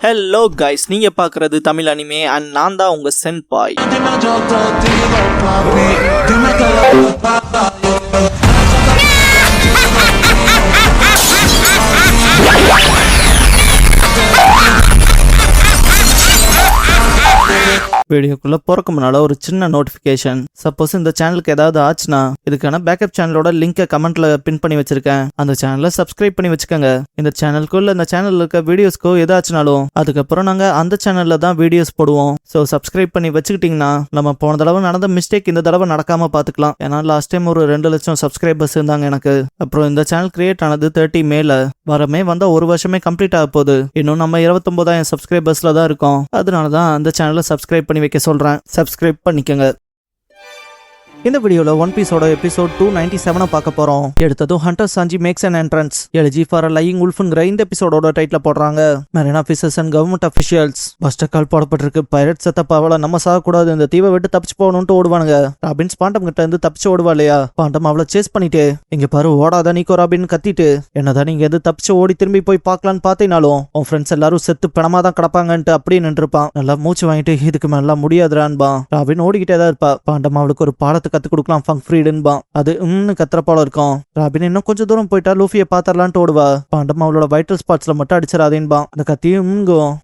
Hello guys, நீங்க பார்க்குறது Tamil anime and நான் தான் உங்க சென்பாய். வீடியோக்குள்ள போறக்கு முன்னால ஒரு சின்ன நோட்டிபிகேஷன். சப்போஸ் இந்த சேனலுக்கு ஏதாவது ஆச்சுன்னா இதுக்கான பேக்கப் சேனலோட லிங்கை கமெண்ட்ல பின் பண்ணி வச்சிருக்கேன். அந்த சேனலை சப்ஸ்கிரைப் பண்ணி வச்சுக்கோங்க. இந்த சேனலுக்குள்ள இந்த சேனல்ல இருக்க வீடியோஸ்க்கோ ஏதாச்சுனாலும் அதுக்கப்புறம் நாங்க அந்த சேனல்ல தான் வீடியோஸ் போடுவோம். ஸோ சப்ஸ்கிரைப் பண்ணி வச்சுக்கிட்டீங்கன்னா நம்ம போன தடவை நடந்த மிஸ்டேக் இந்த தடவை நடக்காம பாத்துக்கலாம். ஏன்னா லாஸ்ட் டைம் ஒரு 2 லட்சம் சப்ஸ்கிரைபர்ஸ் இருந்தாங்க எனக்கு. அப்புறம் இந்த சேனல் கிரியேட் ஆனது 30 மேல வரமே வந்த ஒரு வருஷமே கம்ப்ளீட் ஆக போகுது. இன்னும் நம்ம 29,000 சப்ஸ்கிரைபர்ஸ்ல தான் இருக்கோம். அதனாலதான் அந்த சேனலை சப்ஸ்கிரைப் பண்ணி வைக்க சொல்றேன். சப்ஸ்கிரைப் பண்ணிக்கங்க. இந்த வீடியோல ஒன் பீஸோட எபிசோட் 297 பார்க்க போறோம். எடுத்ததும் hunter Sanji makes an entrance elegy for lying உல்ஃப்ங்கிற இந்த எபிசோடோட டைட்டில் போடுறாங்க. Marine officers and government officials buster call போடப்பட்டிருக்கு. பைரட்ஸ் செத்தப்பாவல நம்ம சாகக்கூடாது, இந்த தீவை விட்டு தப்பிச்சு போகணும்னு ஓடுவானுங்க. ராபின்ஸ் பாண்டம் கிட்ட இருந்து தப்பிச்சு ஓடுவா இல்லையா? பாண்டம் அவளை சேஸ் பண்ணிட்டு இங்க பாரு ஓடாத நீக்கோ ராபின் கத்திட்டு என்னதான் நீங்க எது தப்பிச்சு ஓடி திரும்பி போய் பார்க்கலான்னு பார்த்தீங்கனாலும் உன் ஃப்ரெண்ட்ஸ் எல்லாரும் செத்து பிணமா தான் கிடப்பாங்கன்ட்டு அப்படியே நின்றுப்பான். நல்லா மூச்சு வாங்கிட்டு இதுக்கு மேல முடியாதுரான்பா. ராபின் ஓடிக்கிட்டே தான் இருப்பா. பாண்டம் அவளுக்கு ஒரு பாடத்தை கத்து கொடுக்கலாம் ஃபங்க் ஃப்ரீடுன்பா. அது கத்துற போல இருக்கும். ராபின் இன்னும் கொஞ்சம் தூரம் போயிட்டா லூஃபியை பாத்தரலான்ட்டு ஓடுவா. பாண்டம் அவளோட வைட்டல் ஸ்பாட்ஸ்ல மட்டும் அடிச்சிடாதேன்பா. அந்த கத்தியும்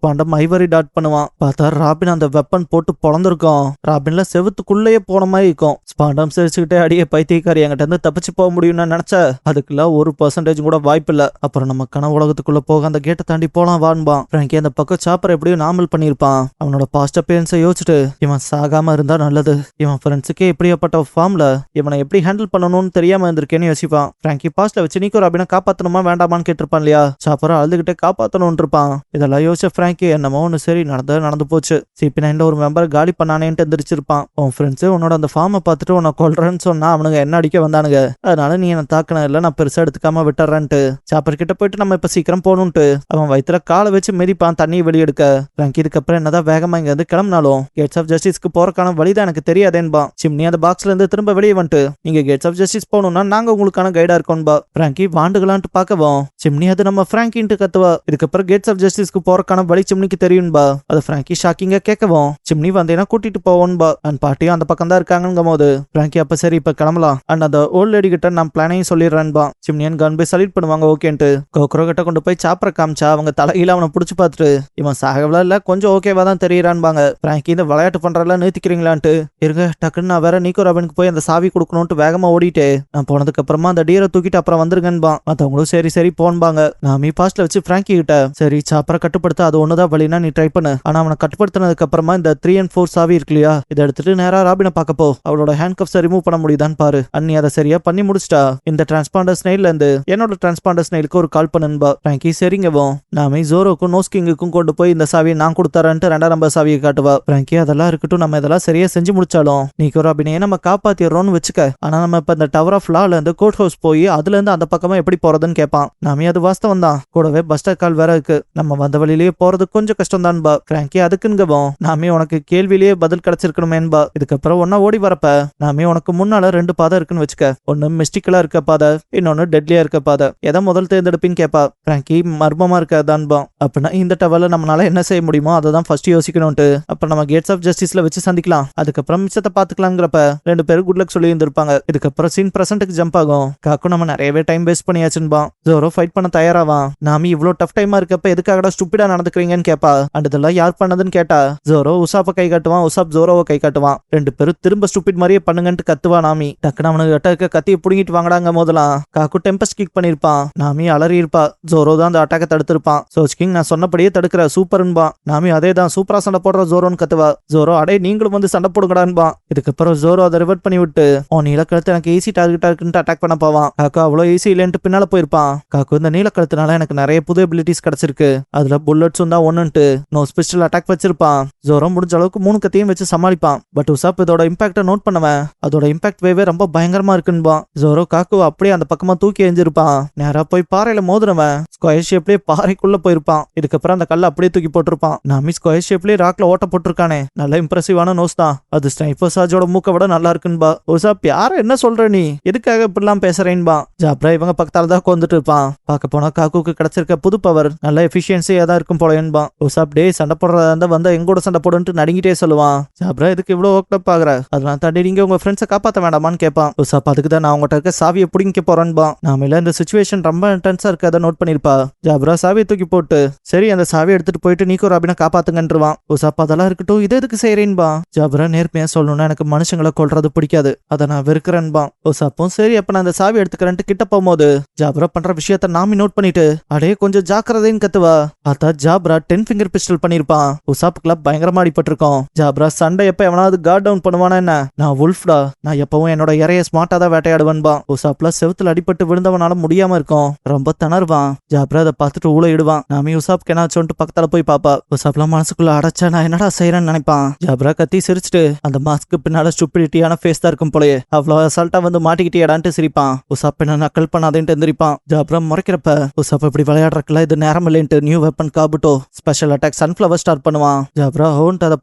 பாண்டம் ஐவரி டாட் பண்ணுவான். பார்த்தா ராபின் அந்த வெப்பன் போட்டு பொழந்திருக்கும். ராபின்ல செவுத்துக்குள்ளேயே போன மாதிரி இருக்கும். பாண்டம் சிரிச்சுக்கிட்டே அடியே பைத்தியக்காரி என்கிட்ட இருந்து தப்பிச்சு போக முடியும்னு நினைச்ச அதுக்குள்ள 1% கூட வாய்ப்பு இல்ல. அப்புறம் நம்ம கனவு உலகத்துக்குள்ள போக அந்த கேட்டை தாண்டி போலாம் வான்பான். ஃப்ராங்கி அந்த பக்கம் சாப்பர் எப்படியும் நாமல் பண்ணிருப்பான். அவனோட பாஸ்ட் அப்பீரன்ஸை யோசிச்சுட்டு இவன் சாகாம இருந்தா நல்லது. இவன் ஃப்ரெண்ட்ஸுக்கே எப்படியாப்பட்ட ஃபார்ம்ல இவனை எப்படி ஹேண்டில் பண்ணணும்னு தெரியாம இருந்திருக்கேன்னு யோசிப்பான். ஃப்ராங்கி பாஸ்ட்ல வச்சு நீக்கோ ராபினை காப்பாத்தணுமா வேண்டாமான்னு கேட்டிருப்பான் இல்லையா? சாப்பரா அழுதுகிட்டே காப்பாத்தணும் இருப்பான். இதெல்லாம் யோசிச்ச ஃப்ராங்கி என்னமோ ஒண்ணு சரி நடந்து போச்சு. CP9ல ஒரு மெம்பர் காலி பண்ணானேன்ட்டு எந்திரிச்சிருப்பான். உன் ஃப்ரெண்ட்ஸ் உன்னோட அந்த ஃபார்மை பார்த்துட்டு உன்னை கொல்றேன்னு சொன்னா அவனுங்க என்ன அடிக்க வந்தானுங்க. அதனால நீ என்ன தாக்கின இல்ல, நான் பெருசா எடுத்துக்காம விட்டுறேன்ட்டு சாப்பர் கிட்ட போயிட்டு நம்ம இப்ப சீக்கிரம் போகணும்ட்டு அவன் வயிற்றுல காலை வச்சு மிதிப்பான் தண்ணியை வெளியெடுக்க. ஃப்ராங்கி இதுக்கப்புறம் என்னதான் வேகமா இங்க இருந்து கிளம்பினாலும் கேட்ஸ் ஆஃப் ஜஸ்டிஸ்க்கு போறக்கான வழிதான் எனக்கு தெரியாதேன்பா. சிம்னி அந்த பாக்ஸ்ல இருந்து திரும்ப வெளியே வந்துட்டு நீங்க கேட்ஸ் ஆஃப் ஜஸ்டிஸ் போகணும்னா நாங்க உங்களுக்கான கைடா இருக்கோம்பா. ஃப்ராங்கி வாண்டுகளான்ட்டு பார்க்கவும் சிம்னி அது நம்ம ஃப்ராங்கின்ட்டு கத்துவா. இதுக்கப்புறம் கேட்ஸ் ஆஃப் ஜஸ்டிஸ்க்கு போறக்கான வழி சிம்னிக்கு தெரியும்பா. அது ஃப்ராங்கி ஷாக்கிங்கா கேட்கவும் சிம்னி வந்தேன்னா கூட்டிட்டு போவோன்பா. அண்ட் பாட்டியும் அந்த பக்கம் தான் இருக்காங்க போது ஃப்ராங்கி அப்ப சரி இப்ப கிளம்பலாம் அண்ட் அந்த ஓல்ட் லேடி கிட்ட நான் பிளானையும் சொல்லிடுறேன்பா. சிம்னியன் கன் போய் சல்யூட் பண்ணுவாங்க. ஓகேன்ட்டு கோக்ரோ கிட்ட கொண்டு போய் சாப்பரை காமிச்சா அவங்க தலையில அவனை புடிச்சு பார்த்துட்டு இவன் சாகவலா இல்ல கொஞ்சம் ஓகேவா தான் தெரியறான்பாங்க. ஃப்ராங்கி இந்த விளையாட்டு பண்றதெல்லாம் நிறுத்திக்கிறீங்களான்ட்டு இருங்க டக்குன்னு நான் வேற நீக்கோ ராபினுக்கு போய் அந்த சாவி கொடுக்கணும்ட்டு வேகமா ஓடிட்டு நான் போனதுக்கு அப்புறமா அந்த டீரை தூக்கிட்டு அப்புறம் வந்துருங்கன்பா. மத்தவங்களும் சரி போன்பாங்க. நாமி பாஸ்ட்ல வச்சு ஃப்ராங்கி கிட்ட சரி சாப்பரை கட்டுப்படுத்த அது ஒண்ணுதான் வழினா நீ ட்ரை பண்ணு. ஆனா அவனை கட்டுப்படுத்தினதுக்கு அப்புறமா இந்த 3 and 4 சாவி இருக்கு இல்லையா, இதை எடுத்துட்டு நேரா ராபினை பார்க்க போ. அவளோட ஹேண்ட் கப்ஸ் ரிமூவ் பண்ண முடியுதான்னு பாரு. அண்ணி அதை சரியா பண்ணி முடிச்சிட்டா இந்த டிரான்ஸ்பாண்டர் ஸ்னைல்ல இருந்து என்னோட டிரான்ஸ்பாண்டர் ஸ்னைலுக்கு ஒரு கால் பண்ணுன்பா. ஃப்ராங்கி சரிங்கவும் நாமி ஜோரோக்கும் நோஸ்கிங்குக்கும் கொண்டு போய் இந்த சாவியை நான் கொடுத்தாரன்ட்டு 2ஆம் நம்பர் சாவியை காட்டுவா. ஃப்ராங்கி அதெல்லாம் இருக்கட்டும், நம்ம இதெல்லாம் சரியா செஞ்சு முடிச்சாலும் நீக்கோ ராபினையே நம்ம காப்பாத்திடுறோம்னு வச்சுக்க. ஆனா நம்ம இப்ப இந்த டவர் ஆஃப் லால இருந்து கோர்ட் ஹவுஸ் போய் அதுல இருந்து அந்த பக்கமா எப்படி போறதுன்னு கேட்பான். நாமி அது வாஸ்தவம் தான், கூடவே பஸ்டர் கால் வேற இருக்கு, நம்ம வந்த வழியிலேயே போறது கொஞ்சம் கஷ்டம் தான்பா. ஃப்ராங்கி அதுக்குங்கவும் நாமி உனக்கு கேள்வியிலேயே பதில் கிடைச்சிருக்கணுமேன்பா. இதுக்கப்புறம் ஒன்னா ஓடி வரப்ப நாமி உனக்கு முன்னால 2 பாதை இருக்குன்னு வச்சுக்க. ஒன்னு மிஸ்டிக்கலா இருக்க பாதை, இன்னொன்னு டெட்லியா இருக்க பாதை. எதை முதல் தேர்ந்தெடுப்பின்னு கேட்பா. ஃப்ராங்கி மர்மமா இருக்காதான்பா. அப்படின்னா இந்த டவர்ல நம்மளால என்ன செய்ய முடியுமோ அதை தான் ஃபர்ஸ்ட் யோசிக்கணும்ட்டு. அப்புறம் நம்ம கேட்ஸ் ஆஃப் ஜஸ்டிஸ்ல வச்சு சந்திக்கலாம், அதுக்கப்புறம் மிச்சத்தை பாத்துக்கலாங்கிறப்ப 2 பேரும் குட் லக் சொல்லி இருந்திருப்பாங்க. இதுக்கப்புறம் சீன் பிரசன்ட்க்கு ஜம்ப் ஆகும். காக்கும் நம்ம நிறையவே டைம் வேஸ்ட் பண்ணியாச்சுன்பா. ஜோரோ ஃபைட் பண்ண தயாராவான். நாமி இவ்வளவு டஃப் டைமா இருக்கப்ப எதுக்காகடா ஸ்டூபிடா நடந்துக்கிறீங்கன்னு கேப்பா. அண்ட் இதெல்லாம் யார் பண்ணதுன்னு கேட்டா ஜோரோ உசாப்ப கை காட்டுவான், உசாப் ஜோரோவை கை காட்டுவான். 2 பேரும் திரும்ப ஸ்டூபிட் மாதிரியே பண்ணுங்கன்ட்டு கத்துவா நாமி. டக்குன்னு அவனுக்கு கிட்ட கத்தியை புடுங்கிட்டு வாங்கடாங்க போதெல்லாம் காக்கு டெம்பஸ்ட் கிக் பண்ணிருப்பான். நாமி அலறி இருப்பா. ஜோரோ தான் அந்த அட்டாக்க தடுத்திருப்பான். சோச் கிங் நான் சொன்னபடியே தடுக்கிற சூப்பர்ன்பா. நாமி அதே தான் சூப்பரா சண்டை போடுற ஜோரோன்னு கத்துவா. ஜோரோ அடே நீங்களும் வந்து சண்டை போடுங்கடான்பா. இதுக்கப்புறம் ஜோரோ அதை ரிவர்ட் பண்ணி விட்டு உன் நீலக்கழுத்து எனக்கு ஈஸி டார்கெட்டா இருக்குன்னு அட்டாக் பண்ண போவான். காக்கு அவ்வளோ ஈஸி இல்லைன்ட்டு பின்னால போயிருப்பான். காக்கு இந்த நீலக்கழுத்துனால எனக்கு நிறைய புது எபிலிட்டிஸ் கிடைச்சிருக்கு, அதுல புல்லட்ஸும் தான் ஒன்னுட்டு நோ ஸ்பெஷல் அட்டாக் வச்சிருப்பான். ஜோரோ முடிஞ்ச அளவுக்கு 3 கத்தையும் வச்சு சமாளிப்பான். பட் உசாப் இதோட இம்பாக்ட நோட் பண்ணுவேன். அதோட இம்பாக்ட் வேவே ரொம்ப பயங்கரமா இருக்குன்பான். ஜோரோ காக்கு அப்படியே அந்த பக்கமா தூக்கி எஞ்சிருப்பான். நேரா போய் பாறையில மோதுறவன் ஸ்கொயர் ஷேப்லயே பாறைக்குள்ள போயிருப்பான். இதுக்கப்புறம் அந்த கல்ல அப்படியே தூக்கி போட்டிருப்பான். நாமி ஸ்கொயர் ஷேப்லயே ராக்ல ஓட்ட போட்டிருக்கானே, நல்ல இம்ப்ரெசிவான நோஸ் தான். அது ஸ்னைப்பர் சார்ஜோட மூக்க விட நல்லா இருக்குன்பா. உசாப் யார என்ன சொல்ற நீ, எதுக்காக இப்படிலாம் பேசுறேன்பா. ஜாப்ரா இவங்க பக்கத்தால தான் உட்காந்துட்டு இருப்பான். பார்க்க போனா காக்குக்கு கிடைச்சிருக்க புது பவர் நல்ல எஃபிஷியன்சியா தான் இருக்கும் போலன்பா. உசாப் டே சண்டை போடுறதா இருந்தா வந்தா எங்கூட சண்டை போடுன்ட்டு நடுங்கிட்டே சொல்லுவான். ஜாப்ரா இதுக்கு இவ்வளவு ஒர்க் ஆகுற, அதெல்லாம் தாண்டி நீங்க உங்க ஃப்ரெண்ட்ஸை காப்பாற்ற வேண்டாமான்னு கேட்பான். உசாப் அதுக்கு தான் நான் உங்ககிட்ட இருக்க சாவியை பிடிங்க போறேன்பா. நாம இல்ல இந்த சுச்சுவேஷன் ரொம்ப இன்டென்ஸா இருக்கு, அதை நோட் பண்ணிருப்பா. ஜாப்ரா சாவியை தூக்கி போட்டு சரி அந்த சாவியை எடுத்துட்டு போயிட்டு நீக்கோ ராபினை காப்பாத்துங்கன்றுவான். உசாப் அதெல்லாம் இருக்கட்டும், இது எதுக்கு செய்யறேன்பா. ஜாப்ரா நேர்மையா சொல்லணும்னா எனக்கு மனுஷங்களை கொல்றது பிடிக்காது, அதை நான் வெறுக்கிறேன்பா. உசாப்பும் சரி அப்ப நான் அந்த சாவி எடுத்துக்கிறேன்ட்டு கிட்ட போகும்போது ஜாப்ரா பண்ற விஷயத்த நாமி நோட் பண்ணிட்டு அடே கொஞ்சம் ஜாக்கிரதைன்னு கத்துவா. பார்த்தா ஜாப்ரா 10 ஃபிங்கர் பிஸ்டல் பண்ணிருப்பான். உசாப்புக்குலாம் பயங்கரமா அடிபட்டிருக்கோம். ஜாப்ரா சண்டை எப்ப எவனாவது கார்ட் டவுன் பண்ணுவானா என்ன, நான் வுல்ஃப்டா, நான் எப்பவும் என்னோட இறைய ஸ்மார்ட்டா தான் வேட்டையாடுவேன்பா. உசாப்ல செவுத்துல அடிபட்டு விழுந்தவனால முடியாம இருக்கும், ரொம்ப திணறுவான். ஜாப்ரா அதை பார்த்துட்டு ஊழையிடுவான். நாமி உசாப்க்கு என்ன ஆச்சோன்ட்டு பக்கத்துல போய் பாப்பா. உசாப்லாம் மனசுக்குள்ள அடைச்சா நான் என்னடா செய்யறேன்னு நினைப்பான். ஜாப்ரா கத்தி சிரிச்சுட்டு அந்த மாஸ்க்கு பின்னால ஸ்டூபிடிட்டியான ஃபேஸ் தான் இருக்கும் போலயே, அவ்வளவு அசால்ட்டா வந்து மாட்டிக்கிட்டியாடான்ட்டு சிரிப்பான். உசாப் என்ன நக்கல் பண்ணாதேன்ட்டு எந்திரிப்பான். ஜாப்ரா முறைக்கிறப்ப உசாப் இப்படி விளையாடுறதுக்குலாம் இது நேரம் இல்லைன்ட்டு new weapon Kabuto special attack sunflower start பண்ணுவான். ஜாப்ரா ஹோன்ட்டு அதை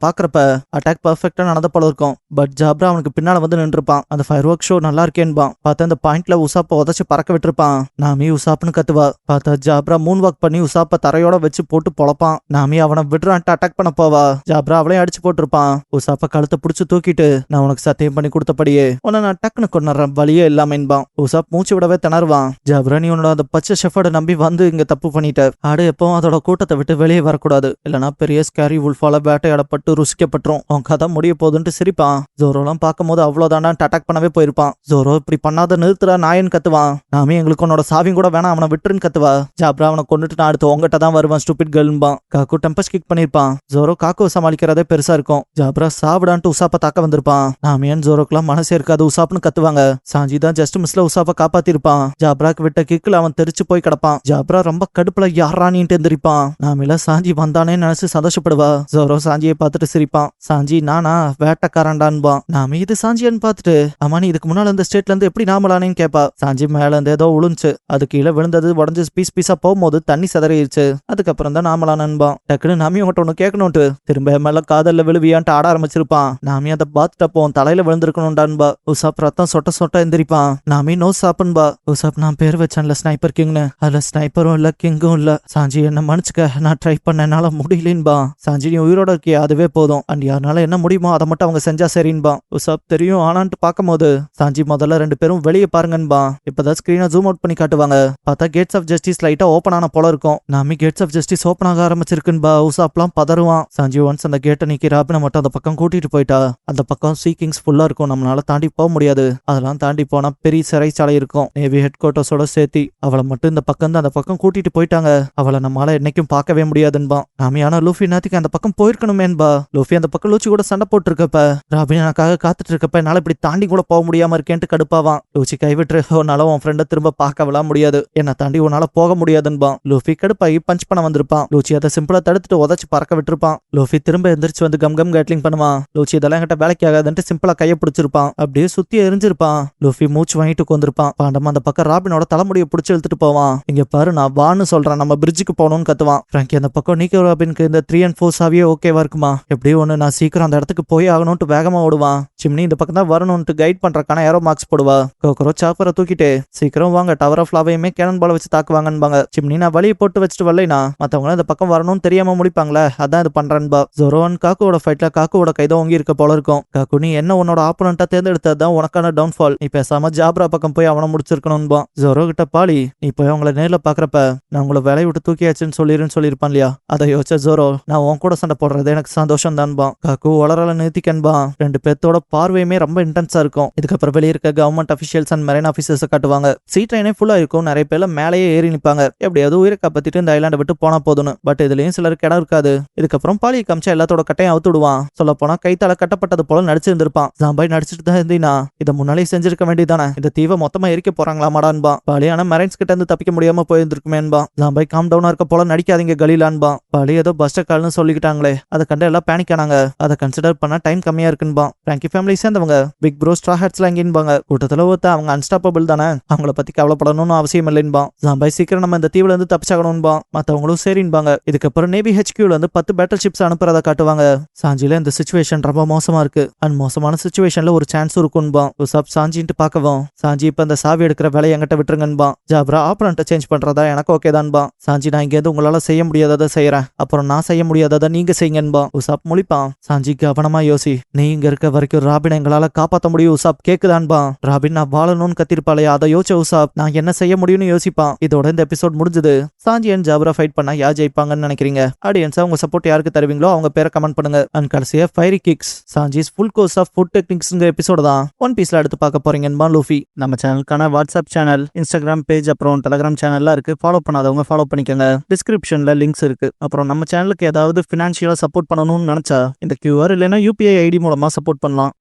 பாக்குறப்ப அட்டாக் பர்ஃபெக்டா நடந்த போல இருக்கும். பட் ஜாப்ரா அவனுக்கு பின்னால வந்து நின்றுப்பான். அந்த ஃபயர் ஒர்க் ஷோ நல்லா இருக்கேன்பான். பார்த்தா அந்த பாயிண்ட்ல உசாப்ப உதச்சு பறக்க விட்டுருப்பான். நாமி உசாப்னு கத்துவா. பார்த்தா ஜாப்ரா மூன் வாக் பண்ணி உசாப்ப தரையோட வச்சு போட்டு பொழப்பான். நாமி அவனை விடுறான்ட்டு அட்டாக் பண்ண போவா. ஜாப்ரா அவளையும் அடிச்சு போட்டிருப்பான். உசாப்ப கழுத்தை பிடிச்சு தூக்கிட்டு நான் உனக்கு சத்தியம் பண்ணி கொடுத்தபடியே உன்னை நான் டக்குன்னு கொண்டுறேன் வழியே இல்லாமன்பான். உசாப் மூச்சு விடவே திணறுவான். ஜாப்ரா நீ உன்னோட அந்த பச்சை ஷெஃபர்டை நம்பி வந்து இங்க தப்பு பண்ணிட்ட, ஆடு எப்பவும் அதோட கூட்டத்தை விட்டு வெளியே வரக்கூடாது, இல்லனா பெரிய ஸ்கேரி வுல்ஃபால வேட்டையாடப்பட்டு ருசிக்கப்பட்டுரும், உன் கதை முடிய போகுதுன்ட்டு சிரிப்பான். ஜோரோலாம் பார்க்கும்போது அவ்வளவுதான்டான்ட்டு அட்டாக் பண்ணவே போயிருப்பான். ஜோரோ இப்படி பண்ணாத நிறுத்துறா நாயன்னு கத்துவான். நாமே எங்களுக்கு உன்னோட சாவியும் கூட வேணாம், அவனை விட்டுருன்னு கத்துவா. ஜாப்ரா அவனை கொண்டுட்டு நான் அடுத்து உங்ககிட்ட தான் வருவான் ஸ்டூபிட் கேர்ள்பான். காக்கு டெம்பஸ் கிக் பண்ணிருப்பான். ஜோரோ காக்குவை சமாளிக்கிறதே பெருசா இருக்கும். ஜாப்ரா சாப்பிடான்ட்டு உசாப்ப தாக்க வந்திருப்பான். நாமியன் ஜோரோக்குலாம் மனசே இருக்காது, உசாப்னு கத்துவாங்க. சாஞ்சி தான் ஜஸ்ட் மிஸ்ல உசாப்ப காப்பாத்திருப்பான். ஜாப்ராக்கு விட்ட கிக்ல அவன் தெரிச்சு போய் கிடப்பான். ஜாப்ரா ரொம்ப கடுப்புல யாரானின்ட்டு எந்திரிப்பான். நாமில சாஞ்சி வந்தானே நினைச்சு சந்தோஷப்படுவா. ஜோரோ சாஞ்சியை பார்த்துட்டு சிரிப்பான். சாஞ்சி நானா வேட்டக்காரன்டான்பான். நாமி இது சாஞ்சியான்னு பார்த்துட்டு அம்மா நீ இதுக்கு முன்னால இந்த ஸ்டேட்ல இருந்து எப்படி நாமலானேன்னு கேப்பா. சாஞ்சி மேல இருந்து ஏதோ உளுந்துச்சு, அது கீழே விழுந்தது, உடஞ்சு பீஸ் பீஸா போகும்போது தண்ணி சிதறிடுச்சு, அதுக்கப்புறம் தான் நாமலானன்பான். டக்குன்னு நாமி உன்கிட்ட ஒண்ணு கேட்கணும்ட்டு திரும்ப மேல காதல்ல விழுவியான்ட்டு ஆட ஆரம்பிச்சிருப்பான். நாமி அதை பார்த்துட்டப்போ தலையில விழுந்திருக்கணும்டான்பா. உசாப் ரத்தம் சொட்ட சொட்ட எந்திரிப்பான். நாமி நோ சாப்புன்பா. உசாப் நான் பேர் வச்சேன்ல ஸ்னைப்பர் கிங்னு, அதுல ஸ்னைப்பரும் இல்ல கிங்கும் இல்ல, சாஞ்சி என்ன மன்னிச்சுக்க, நான் ட்ரை பண்ண என்னால முடியலன்பா. சாஞ்சி நீ உயிரோட இருக்கிய அதுவே போதும், அண்ட் யாருனால என்ன முடியுமோ அதை மட்டும் அவங்க செஞ்சா சரின்பா. உசாப் தெரியும் ஆனான்ட்டு பார்க்கும்போது சாஞ்சி முதல்ல 2 பேரும் வெளியே பாருங்கன்பா. இப்பதான் ஸ்கிரீனை ஜூம் அவுட் பண்ணி காட்டுவாங்க. பார்த்தா கேட்ஸ் ஆஃப் ஜஸ்டிஸ் லைட்டா ஓப்பன் ஆன போல இருக்கும். நாமி கேட்ஸ் ஆஃப் ஜஸ்டிஸ் ஓப்பன் ஆக ஆரம்பிச்சிருக்குன்பா. உசாப்லாம் பதறுவான். சாஞ்சி ஒன்ஸ் அந்த கேட்டை நீக்கி ராபினை மட்டும் அந்த பக்கம் கூட்டிட்டு போயிட்டா. அந்த பக்கம் சீக்கிங்ஸ் ஃபுல்லா இருக்கும், நம்மளால தாண்டி போக முடியாது. அதெல்லாம் தாண்டி போனா பெரிய சிறைச்சாலை இருக்கும், நேவி ஹெட் குவார்ட்டர்ஸோட சேர்த்தி. அவளை மட்டும் இந்த பக்கம் தான் அந்த பக்கம் கூட்டிட்டு போயிட்டாங்க, அவளை நம்மளால என்னைக்கும் பார்க்கவே முடியாதுன்பா. நாமி ஆனா லூஃபி நேத்துக்கு அந்த பக்கம் போயிருக்கணுமேன்பா. லூஃபி அந்த பக்கம் லூச்சி கூட சண்டை போட்டு இருக்கப்ப ராபின் எனக்காக காத்துட்டு இருக்கப்ப என்னால இப்படி தாண்டி கூட போக முடியாம இருக்கேன்ட்டு கடுப்பாவான். லூச்சி கைவிட்டு உன்னால உன் ஃப்ரெண்டை திரும்ப பார்க்கவெல்லாம் முடியாது, என்ன தாண்டி உன்னால போக முடியாதுன்பான். லூஃபி கடுப்பாகி பஞ்ச் பண்ண வந்திருப்பான். லூச்சி அதை சிம்பிளா தடுத்துட்டு உதச்சு பறக்க விட்டுருப்பான். லூஃபி திரும்ப எந்திரிச்சு வந்து கம் கம் கேட்லிங் பண்ணுவான். லூச்சி இதெல்லாம் என்கிட்ட வேலைக்கு ஆகாதுன்ட்டு சிம்பிளா கையை பிடிச்சிருப்பான். அப்படியே சுத்தி எரிஞ்சிருப்பான். லூஃபி மூச்சு வாங்கிட்டு உட்காந்துருப்பான். பாண்டமா அந்த பக்கம் ராபினோட தலைமுடியை பிடிச்சி இழுத்துட்டு போவான். இங்க பாரு நான் வான்னு சொல்றேன், நம்ம பிரிட்ஜுக்கு போகணும்னு கத்துவான். ஃப்ராங்கி அந்த பக்கம் நீக்கோ ராபினுக்கு இந்த 3 and 4 சாவியே ஓகேவா இருக்குமா, எப்படியும் ஒண்ணு நான் சீக்கிரம் அந்த இடத்துக்கு போய் ஆகணும்ட்டு வேகமா ஓடுவான். சிம்னி இந்த பக்கம் தான் வரணும்ட்டு கைட் பண்றக்கான ஏரோ மார்க்ஸ் போடுவா. கோக்கரோ சாப்பரை தூக்கிட்டு சீக்கிரம் வாங்க, டவர் ஆஃப் லாவையுமே கேனன் பால வச்சு தாக்குவாங்கன்பாங்க. சிம்னி நான் வழியை போட்டு வச்சுட்டு வரலைனா மத்தவங்க இந்த பக்கம் வரணும்னு தெரியாம முடிப்பாங்களே, அதான் இது பண்றேன்பா. ஜோரோன் காக்குவோட ஃபைட்ல காக்குவோட கைதை ஓங்கி இருக்க போல இருக்கும். காக்கு நீ என்ன உன்னோட ஆப்போனண்டா தேர்ந்தெடுத்ததுதான் உனக்கான டவுன்ஃபால், நீ பேசாம ஜாப்ரா பக்கம் போய் அவனை முடிச்சிருக்கணும்பா. ஜோரோ கிட்ட பாலி நீ போய் அவங்கள நேர்ல பாக்குறப்ப நான் உங்களை வேலையை விட்டு தூக்கியாச்சுன்னு சொல்லிருப்பான் இல்லையா, அதை யோசிச்ச ஜோரோ நான் உன் கூட சண்டை போடுறது எனக்கு சந்தோஷம் தான்பா. காக்கு வளரால நிறுத்திக்கன்பா. 2 பேர்த்தோட பார்வையுமே ரொம்ப இன்டென்ஸா இருக்கும். இதுக்கப்புறம் வெளியே இருக்க government officials and marine officers காட்டுவாங்க. சீ ட்ரெயினே ஃபுல்லா இருக்கும், நிறைய பேர்ல மேலேயே ஏறி நிப்பாங்க, எப்படியாவது உயிரை காப்பாத்திட்டு இந்த ஐலாண்டை விட்டு போனா போதுன்னு. பட் இதுலயும் சிலருக்கு இடம் இருக்காது. இதுக்கப்புறம் பாலியை காமிச்சா எல்லாத்தோட கட்டையும் அவுத்து விடுவான். சொல்ல போனா கைத்தால கட்டப்பட்டது போல நடிச்சிருந்திருப்பான். ஜாம்பாய் நடிச்சிட்டு தான் இருந்தீனா இதை முன்னாலே செஞ்சிருக்க வேண்டியதானே, இந்த தீவை மொத்தமா எரிக்க போறாங்களாமாடான்பா. பாலியான மெரைன்ஸ் கிட்ட இருந்து தப்பிக்க முடியாம போயிருந்திருக்குமேன்பா. ஜாம்பாய் காம் டவுனா இருக்க போல நடிக்காதீங்க கலீலான்பா. பாலி ஏதோ பஸ்டர் கால்னு சொல்லிக்கிட்டாங்களே, அதை கண்டு எல்லாம் பேனிக் ஆனாங்க, அதை கன்சிடர் பண்ணா டைம் கம்மியா இருக்குன்பா. பிராங்கி ஃபேமிலி சேர்ந்தவங்க பிக் ப்ரோ ஸ்ட்ரா ஹேட்ஸ்லாம் எங்கேன்பாங்க. கூட்டத்துல ஒருத்த அவங்க அன்ஸ்டாப்பபிள் தானே, அவங்கள பத்தி கவலைப்படணும்னு அவசியம் இல்லைன்பா. ஜாம்பாய் சீக்கிரம் நம்ம இந்த தீவுல இருந்து தப்பிச்சாகணும்பா. மத்தவங்களும் சரின்பாங்க. இதுக்கப்புறம் நேவி ஹெச்கியூல இருந்து 10 பேட்டல் ஷிப்ஸ் அனுப்புறத காட்டுவாங்க. சாஞ்சில இந்த சிச்சுவேஷன் ரொம்ப மோசமா இருக்கு. அண்ட் மோசமான சுச்சுவேஷன்ல ஒரு சான்ஸ் இருக்குன்பா. உசாப் சாஞ்சின்ட்டு பார்க்கவும் சாஞ்சி இப்ப இந்த சாவி எடுக்கிற வேலையை என்கிட்ட விட்டுருங்கன்பா. ஜாப்ரா ஆப்பரண்ட்டை சேஞ்ச் பண்றதா எனக்கு ஓகே தான்பா. சாஞ்சி நான் இங்கேருந்து உங்களால செய்ய முடியாததை செய்யறேன், அப்புறம் நான் செய்ய முடியாததை நீங்க செய்யுங்கன்பா. உசாப் முழிப்பான். சாஞ்சி கவனமா யோசி, நீ இங்க இருக்க வரைக்கும் ராபின் எங்களால காப்பாத்த முடியும் உசாப், கேக்குதான்பா. ராபின் நான் வாழணும்னு கத்திருப்பாளையா, அதை யோசிச்ச உசாப் நான் என்ன செய்ய முடியும்னு யோசிப்பான். இதோட இந்த எபிசோட் முடிஞ்சது. சாஞ்சி அண்ட் ஜாப்ரா ஃபைட் பண்ணா யார் ஜெயிப்பாங்கன்னு நினைக்கிறீங்க? ஆடியன்ஸா உங்க சப்போர்ட் யாருக்கு தருவீங்களோ அவங்க பேரை கமெண்ட் பண்ணுங்க. அண்ட் கடைசியா fairy kicks Sanji's full course of foot டெக்னிக்ஸ்ங்க எபிசோட தான் ஒன் பீஸ்ல எடுத்து பார்க்க போறீங்கன்பா லூஃபி. நம்ம சேனலுக்கான வாட்ஸ்அப் சேனல், இன்ஸ்டாகிராம் பேஜ், அப்புறம் டெலிகிராம் சேனல்லாம் இருக்கு. ஃபாலோ பண்ணாதவங்க ஃபாலோ பண்ணிக்கோங்க. டிஸ்கிரிப்ஷன்ல லிங்க்ஸ் இருக்கு. அப்புறம் நம்ம சேனலுக்கு ஏதாவது ஃபினான்ஷியலா சப்போர்ட் பண்ணணும்னு நினைச்சா இந்த QR இல்லைன்னா UPI ஐடி மூலமா சப்போர்ட் பண்ணலாம்.